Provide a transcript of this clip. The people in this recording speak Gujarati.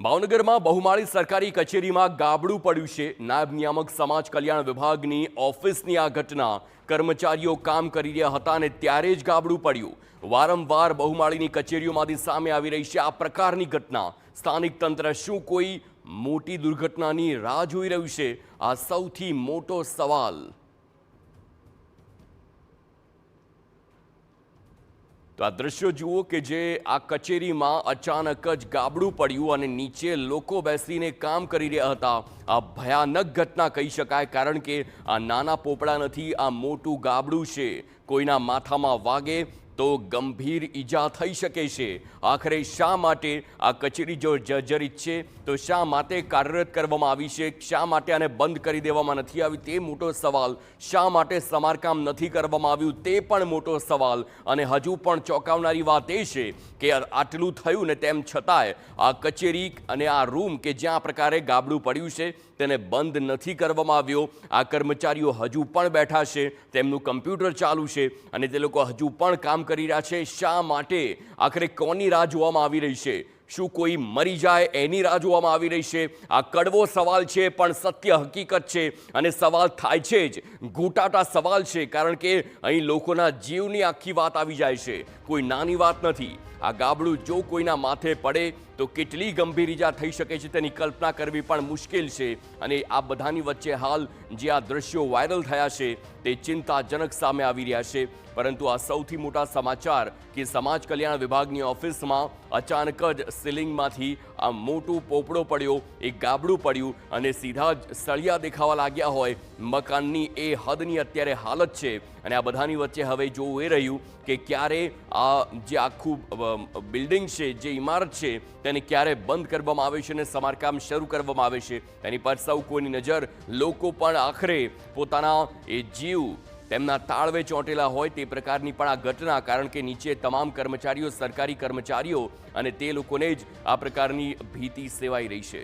ભાવનગરમાં બહુમાળી સરકારી કચેરીમાં ગાબડું પડ્યું છે। નાયબ નિયામક સમાજ કલ્યાણ વિભાગની ઓફિસની આ ઘટના કર્મચારીઓ કામ કરી રહ્યા હતા અને ત્યારે જ ગાબડું પડ્યું। વારંવાર બહુમાળીની કચેરીઓમાંથી સામે આવી રહી છે આ પ્રકારની ઘટના। સ્થાનિક તંત્ર શું કોઈ મોટી દુર્ઘટનાની રાહ જોઈ રહ્યું છે? આ સૌથી મોટો સવાલ। તો આ દ્રશ્યો જુઓ કે જે આ કચેરીમાં અચાનક જ ગાબડું પડ્યું અને નીચે લોકો બેસીને કામ કરી રહ્યા હતા। આ ભયાનક ઘટના કહી શકાય, કારણ કે આ નાના પોપડા નથી, આ મોટું ગાબડું છે। કોઈના માથામાં વાગે તો ગંભીર ઈજા થઈ શકે છે। આખરે શા માટે આ કચેરી જો જર્જરિત છે તો શા માટે કાર્યરત કરવામાં આવી છે? શા માટે આને બંધ કરી દેવામાં નથી આવી તે મોટો સવાલ। શા માટે સમારકામ નથી કરવામાં આવ્યું તે પણ મોટો સવાલ। અને હજુ પણ ચોંકાવનારી વાત એ છે કે આટલું થયું ને તેમ છતાંય આ કચેરી અને આ રૂમ કે જ્યાં પ્રકારે ગાબડું પડ્યું છે તેને બંધ નથી કરવામાં આવ્યો। આ કર્મચારીઓ હજુ પણ બેઠા છે, તેમનું કમ્પ્યુટર ચાલુ છે અને તે લોકો હજુ પણ કામ કરી રહ્યા છે। શા માટે? આખરે કોની રાહ જોવામાં આવી રહી છે? શું કોઈ મરી જાય એની રાહ જોવામાં આવી રહી છે? આ કડવો સવાલ છે પણ સત્ય હકીકત છે અને સવાલ થાય છે જ, ઘૂંટાટા સવાલ છે, કારણ કે અહીં લોકોના જીવની આખી વાત આવી જાય છે, કોઈ નાની વાત નથી। આ ગાબડું જો કોઈના માથે પડે તો કેટલી ગંભીર ઈજા થઈ શકે છે તેની કલ્પના કરવી પણ મુશ્કેલ છે। અને આ બધાની વચ્ચે હાલ જે આ દ્રશ્યો વાયરલ થયા છે તે ચિંતાજનક સામે આવી રહ્યા છે। પરંતુ આ સૌથી મોટા સમાચાર કે સમાજ કલ્યાણ વિભાગની ઓફિસમાં અચાનક જ સીલિંગમાંથી આ મોટું પોપડો પડ્યો, એક ગાબડું પડ્યું અને સીધા જ સળિયા દેખાવા લાગ્યા હોય। મકાનની એ હદની અત્યારે હાલત છે અને આ બધાની વચ્ચે હવે જોવું એ રહ્યું કે ક્યારે આ જે આખું બિલ્ડિંગ છે, જે ઇમારત છે તેને ક્યારે બંધ કરવામાં આવે છે અને સમારકામ શરૂ કરવામાં આવે છે તેની પર સૌ કોઈની નજર। લોકો પણ આખરે પોતાના એ જીવ તેમના તાળવે ચોંટેલા હોય તે પ્રકારની પણ આ ઘટના, કારણ કે નીચે તમામ કર્મચારીઓ, સરકારી કર્મચારીઓ અને તે લોકોને જ આ પ્રકારની ભીતિ સેવાઈ રહી છે।